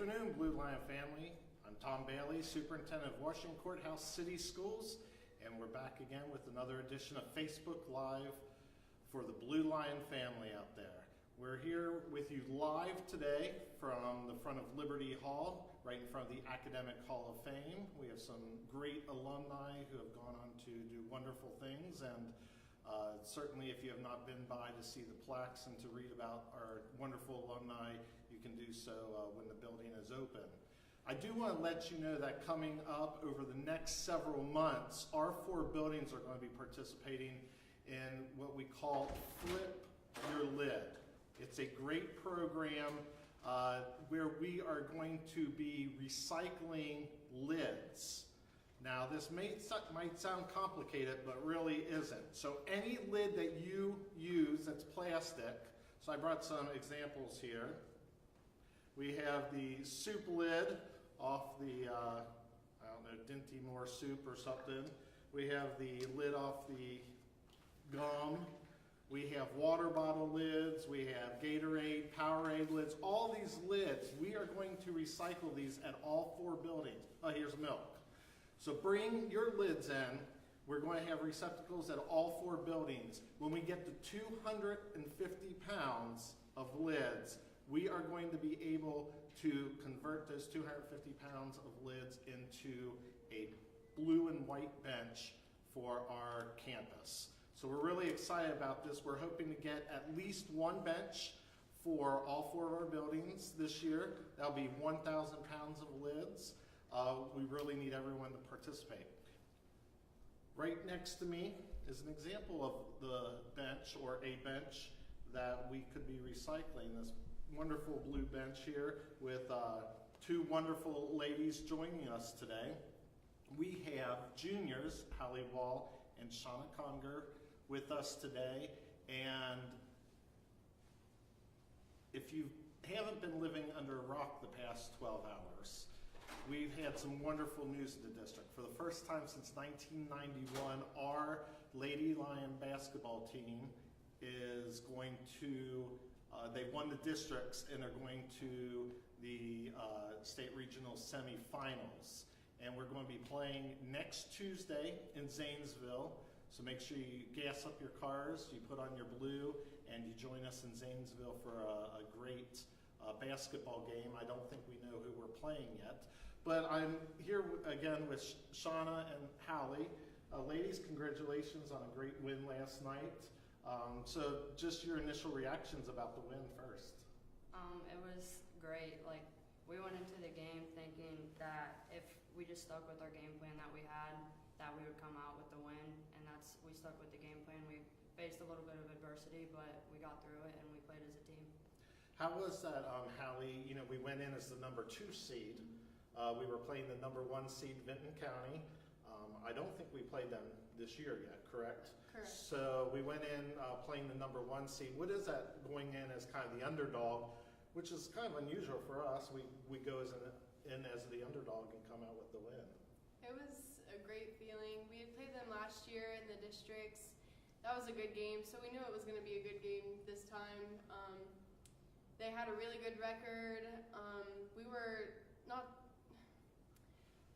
afternoon, Blue Lion family. I'm Tom Bailey, Superintendent of Washington Courthouse City Schools, and we're back again with another edition of Facebook Live for the Blue Lion family out there. We're here with you live today from the front of Liberty Hall, right in front of the Academic Hall of Fame. We have some great alumni who have gone on to do wonderful things, and certainly if you have not been by to see the plaques and to read about our wonderful alumni, you can do so when the building is open. I do want to let you know that coming up over the next several months, our 4 buildings are going to be participating in what we call Flip Your Lid. It's a great program where we are going to be recycling lids. Now this might sound complicated, but really isn't. So any lid that you use that's plastic, so I brought some examples here. We have the soup lid off the, I don't know, Dinty Moore soup or something. We have the lid off the gum. We have water bottle lids. We have Gatorade, Powerade lids. All these lids, we are going to recycle these at all 4 buildings. Oh, here's milk. So bring your lids in. We're going to have receptacles at all 4 buildings. When we get to 250 pounds of lids, we are going to be able to convert those 250 pounds of lids into a blue and white bench for our campus. So we're really excited about this. We're hoping to get at least 1 bench for all 4 of our buildings this year. That'll be 1,000 pounds of lids. We really need everyone to participate. Right next to me is an example of the bench or a bench that we could be recycling. This wonderful blue bench here with 2 wonderful ladies joining us today. We have juniors, Halli and Shawna Conger, with us today. And if you haven't been living under a rock the past 12 hours, we've had some wonderful news in the district. For the first time since 1991, our Lady Lion basketball team is going to, they won the districts and they're going to the state regional semifinals. And we're going to be playing next Tuesday in Zanesville. So make sure you gas up your cars, you put on your blue, and you join us in Zanesville for a great basketball game. I don't think we know who we're playing yet. But I'm here again with Shawna and Halli. Ladies, congratulations on a great win last night. So just your initial reactions about the win first. It was great. Like, we went into the game thinking that if we just stuck with our game plan that we had, that we would come out with the win, and we stuck with the game plan. We faced a little bit of adversity, but we got through it and we played as a team. How was that, Halli? You know, we went in as the number 2 seed. We were playing the number 1 seed, Vinton County. I don't think we played them this year yet, correct? Correct. So we went in playing the number 1 seed. What is that going in as kind of the underdog, which is kind of unusual for us? We go in as the underdog and come out with the win. It was a great feeling. We had played them last year in the districts. That was a good game, so we knew it was going to be a good game this time. They had a really good record.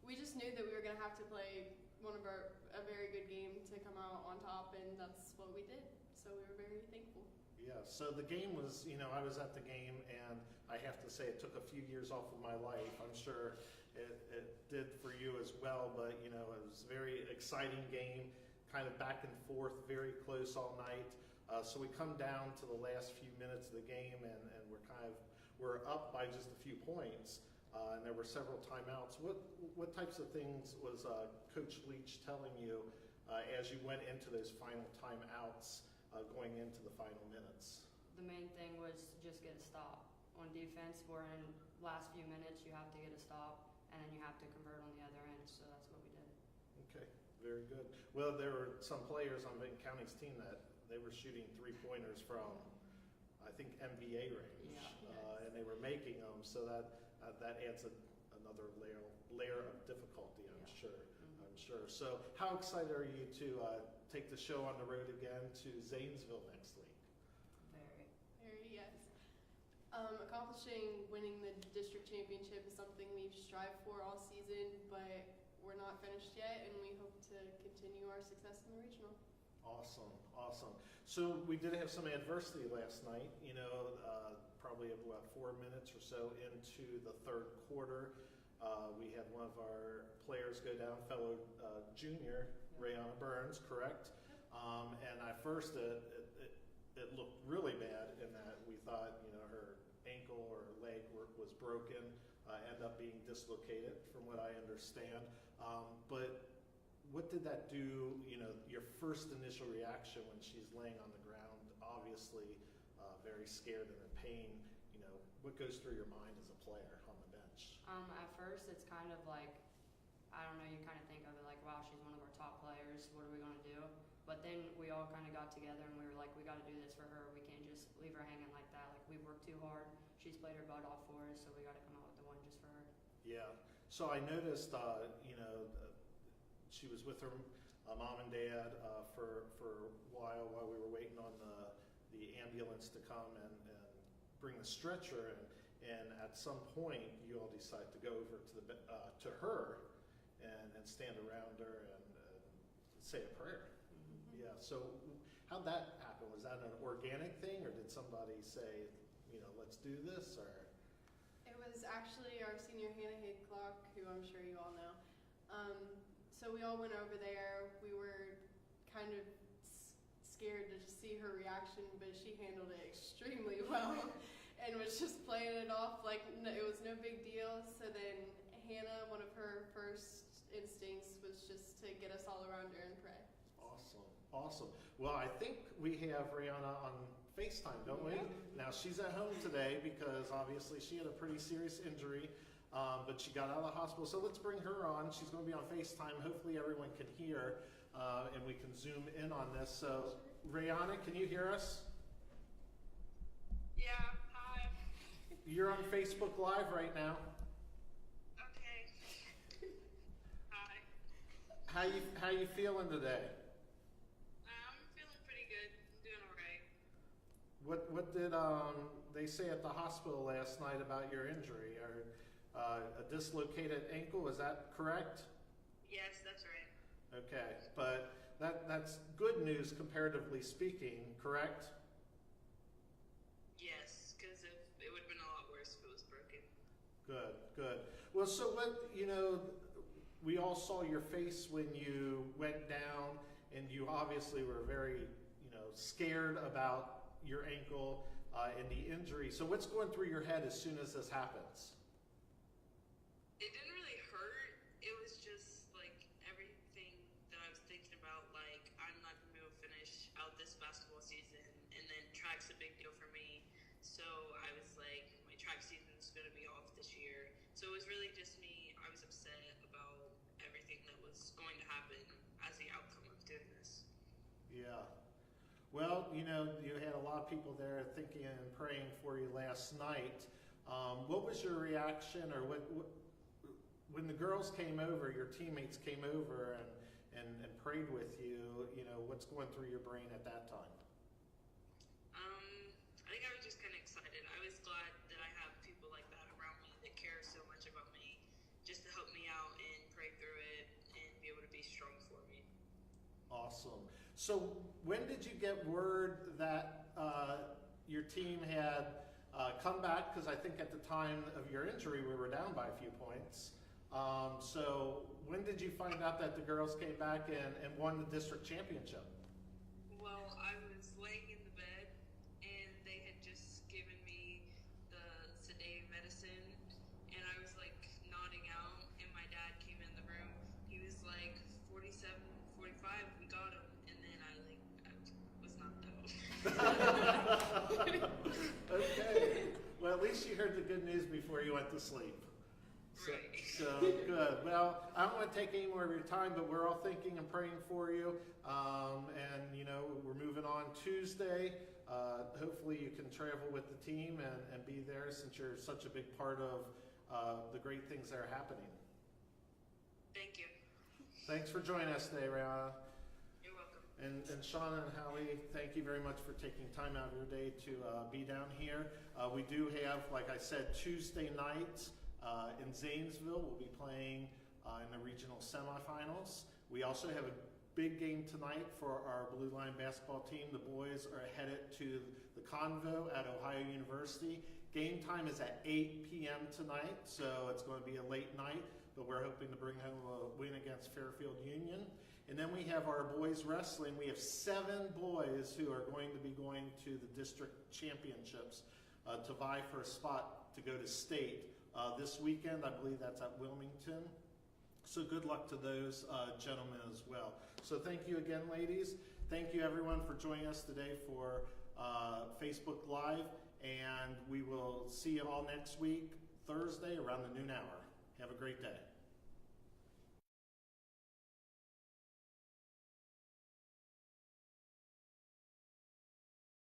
We just knew that we were going to have to play a very good game to come out on top, and that's what we did. So we were very thankful. Yeah, so the game was, you know, I was at the game, and I have to say it took a few years off of my life. I'm sure it did for you as well, but, you know, it was a very exciting game, kind of back and forth, very close all night. So we come down to the last few minutes of the game, and we're up by just a few points, and there were several timeouts. What types of things was Coach Leach telling you as you went into those final timeouts going into the final minutes? The main thing was just get a stop. On defense, we're in last few minutes, you have to get a stop, and then you have to convert on the other end, so that's what we did. Okay, very good. Well, there were some players on Vinton County's team that they were shooting 3-pointers from, I think, NBA range, and they were making them, so that adds another layer of difficulty, I'm sure. Mm-hmm. I'm sure. So how excited are you to take the show on the road again to Zanesville next week? Very. Very, yes. Accomplishing winning the district championship is something we've strived for all season, but we're not finished yet, and we hope to continue our success in the regional. Awesome, awesome. So we did have some adversity last night, probably about 4 minutes or so into the third quarter. We had one of our players go down, fellow junior, Rayana Burns, correct? And at first it looked really bad in that we thought, her ankle or leg was broken, ended up being dislocated from what I understand. But what did that do, your first initial reaction when she's laying on the ground, obviously very scared and in pain, what goes through your mind as a player on the bench? At first, it's kind of like, I don't know, you kind of think of it like, wow, she's one of our top players, what are we going to do? But then we all kind of got together and we were like, we got to do this for her. We can't just leave her hanging like that. Like, we've worked too hard. She's played her butt off for us, so we got to come out with the win just for her. Yeah. So I noticed, she was with her mom and dad for a while we were waiting on the ambulance to come and bring the stretcher in. And at some point, you all decide to go over to her and stand around her and say a prayer. Mm-hmm. Yeah. So how'd that happen? Was that an organic thing, or did somebody say, let's do this? Or It was actually our senior Hannah Hayclock, who I'm sure you all know. So we all went over there. We were kind of scared to see her reaction, but she handled it extremely well and was just playing it off like it was no big deal. So then Hannah, one of her first instincts was just to get us all around her and pray. Awesome. Well, I think we have Rihanna on FaceTime, don't we? Now, she's at home today because obviously she had a pretty serious injury, but she got out of the hospital. So let's bring her on. She's going to be on FaceTime. Hopefully everyone can hear, and we can zoom in on this. So, Rihanna, can you hear us? Yeah, hi. You're on Facebook Live right now. Okay. Hi. How you feeling today? I'm feeling pretty good. I'm doing all right. What did they say at the hospital last night about your injury? Or a dislocated ankle, is that correct? Yes, that's right. Okay, but that's good news comparatively speaking, correct? Yes, because it would have been a lot worse if it was broken. Good. Well, so we all saw your face when you went down, and you obviously were very, scared about your ankle and the injury. So what's going through your head as soon as this happens? It didn't really hurt. It was just like everything that I was thinking about. Like, I'm not going to be able to finish out this basketball season, and then track's a big deal for me. So I was like, my track season's going to be off this year. So it was really just me. I was upset about everything that was going to happen as the outcome of doing this. Yeah. Well, you had a lot of people there thinking and praying for you last night. What was your reaction, or what when the girls came over, your teammates came over and prayed with you, what's going through your brain at that time? I think I was just kind of excited. I was glad that I have people like that around me that care so much about me, just to help me out and pray through it and be able to be strong for me. Awesome. So when did you get word that your team had come back? Because I think at the time of your injury, we were down by a few points. So when did you find out that the girls came back and won the district championship? Well, I was laying in the bed, and they had just given me the sedative medicine, and I was like nodding out, and my dad came in the room. He was like, 47, 45, we got him, and then I was knocked out. Okay. Well, at least you heard the good news before you went to sleep. So good. Well, I don't want to take any more of your time, but we're all thinking and praying for you. And we're moving on Tuesday. Hopefully you can travel with the team and be there, since you're such a big part of the great things that are happening. Thank you. Thanks for joining us today, Rihanna. You're welcome. And Shawna and Halli, thank you very much for taking time out of your day to be down here. We do have, like I said, Tuesday nights in Zanesville. We'll be playing in the regional semifinals. We also have a big game tonight for our Blue Line basketball team. The boys are headed to the Convo at Ohio University. Game time is at 8 p.m. tonight, so it's going to be a late night, but we're hoping to bring home a win against Fairfield Union. And then we have our boys wrestling. We have 7 boys who are going to be going to the district championships to vie for a spot to go to state this weekend. I believe that's at Wilmington. So good luck to those gentlemen as well. So thank you again, ladies. Thank you everyone for joining us today for Facebook Live, and we will see you all next week, Thursday, around the noon hour. Have a great day.